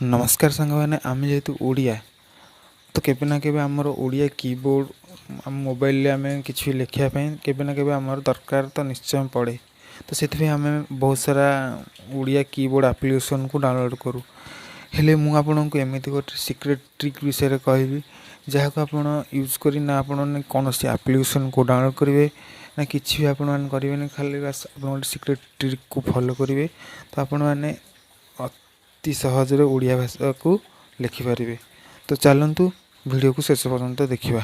नमस्कार सांग मैंने आम जेहेतु ओडिया तो केबे ना केबे आमर ओडिया कीबोर्ड मोबाइल आम कि लिखापी केबे ना केबे आमर दरकार तो निश्चय पड़े। तो से आम बहुत सारा ओडिया कीबोर्ड एप्लिकेशन को डाउनलोड करूँ। हेले मु आपन को एमती गोटे सिक्रेट ट्रिक विषय कहबी जहाँ को आप यूज कर कौन सी एप्लिकेशन को डाउनलोड करेंगे ना कि भी आपण करेंगे खाली बास आप गोटे सिक्रेट ट्रिक को फॉलो करेंगे। तो आपण मैंने अति सहज ओडिया भाषा को लिखिपारे। तो चलतु वीडियो को शेष पर्यंत देखा।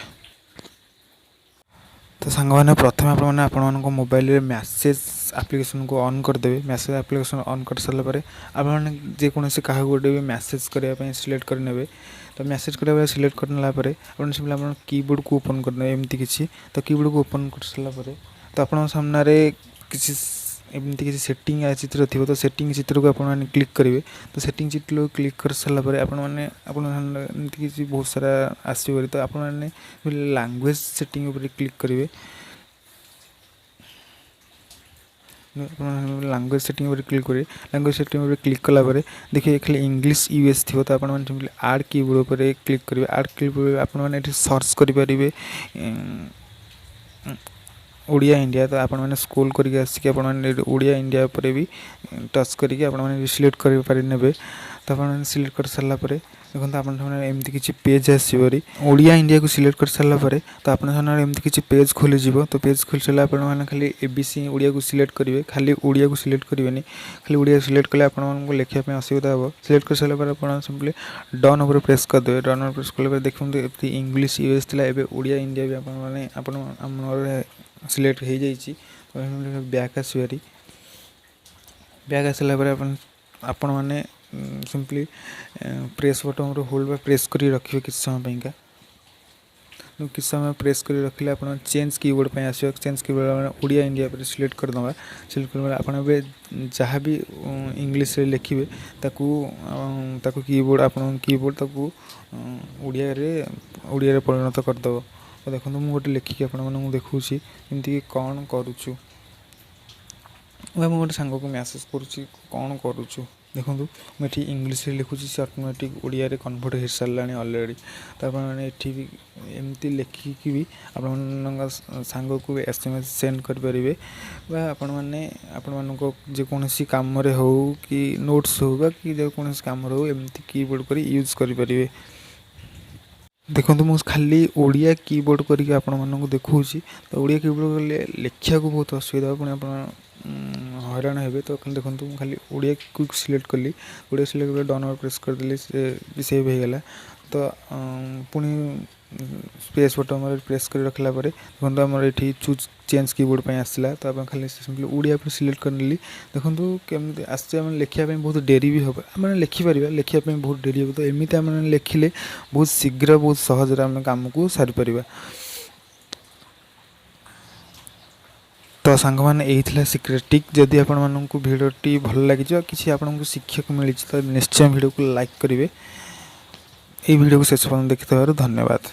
तो सांग मैंने प्रथम आपण मोबाइल रे मैसेज एप्लिकेशन को ऑन करदे। मैसेज एप्लिकेशन ऑन कर सारापर आपने जेकोसी क्या गोटे भी मैसेज करने सिलेक्ट करने। तो मैसेज करने सिलेक्ट करने सिंपली कीबोर्ड को ओपन करने एमती किसी। तो कीबोर्ड को ओपन कर सारापर तो आप सामने किसी एमती किसी सेटिंग चित्र थी। तो सेटिंग चित्र को आपने क्लिक करेंगे। तो सेटिंग चित्र को क्लिक कर सारापर आपमती किसी बहुत सारा आसो। तो आपने लैंग्वेज सेटिंग क्लिक करेंगे। लैंग्वेज सेटिंग क्लिक करेंगे। लैंग्वेज सेटिंग क्लिक कलापर देखिए खाली इंग्लिश यूएस थी। तो आप आड कीबोर्ड पर क्लिक करेंगे। आड कीबोर्ड आप सर्च करेंगे ओडिया इंडिया। तो आप स्क्रॉल करके आसिक ओडिया इंडिया पर भी टच करके आप सिलेक्ट करेंगे। तो आप सिलेक्ट कर सारापर देखो आप एमती किसी पेज आसपरी ओडिया इंडिया को सिलेक्ट कर सारापर तो आप एमती किसी पेज खोलीज। तो पेज खोल सारा आप खाली एबीसी ओडिया को सिलेक्ट करेंगे। खाली ओडिया को सिलेक्ट करेंगे। खाली ओडिया सिलेक्ट कले आपको लिखापी असुविधा हे। सिलेक्ट कर सारापर आप सिंपली डन उपर प्रेस करदे। डन उपर प्रेस कला देखते इंग्लिश यूएस थी एवं ओडिया इंडिया भी आप सिलेक्ट हो जाइए। तो बैक आसपरी बैक आसापर आपण मैंने simply press button hold press कर रखिए किसी समय का। किसी समय प्रेस कर रखिले आप चेंज कीबोर्ड पे आस चेंज कीबोर्ड ओडिया इंडिया पर सिलेक्ट करदे। सिलेक्ट कर आप जहाँ भी इंग्लिश लिखे ताकू कीबोर्ड आप कीबोर्ड ताकू ओडिया परिणत करदेव। तो देखो मुझे गोटे लिखिकी आपको देखूँ जमीक कौन करुचु गोटे सांग को मैसेज करुँच कौन करुचु देखो मुझे इंग्लिश लिखुची से ऑटोमेटिक ओडिया रे कन्वर्ट हो सारा अलरेडी। तो आपठी भी एमती लिखिकी भी आप सांग को एसएमएस सेंड करेंगे। आप जेकोसी कम हो कि नोट्स हो कि जेकोसी कम हो एमती कीबोर्ड कर यूज करेंगे। देखो मुझे खाली ओडिया कीबोर्ड करके आपको देखा। तो ओडिया कीबोर्ड लिखा को बहुत असुविधा पुणी आप हैरान हे। तो देखो खाली ओडिया को सिलेक्ट कली ओडिया सिलेक्ट कर डन प्रेस करदेली सेव हो गला। तो पुणी स्पेस बटन प्रेस कर रखला देखो आम ये चूज चेंज कीबोर्ड पे आसला। तो आप खाली सिंपली ओडिया पर सिलेक्ट करनेली देखो केमती आस लिखापी बहुत डेरी भी हम आम लिखिपर लिखापी बहुत डेरी हे। तो एमती आम लिखिले बहुत शीघ्र बहुत सहज आम कम को सारीपर। तो सांग मैंने यही सिक्रेट ट्रिक जदि आपण भिडियोटी भल लगी किसी आपको शिक्षा मिली तो निश्चय वीडियो को लाइक करेंगे। ये वीडियो को शेष पर्यंत देखिथिबारु धन्यवाद।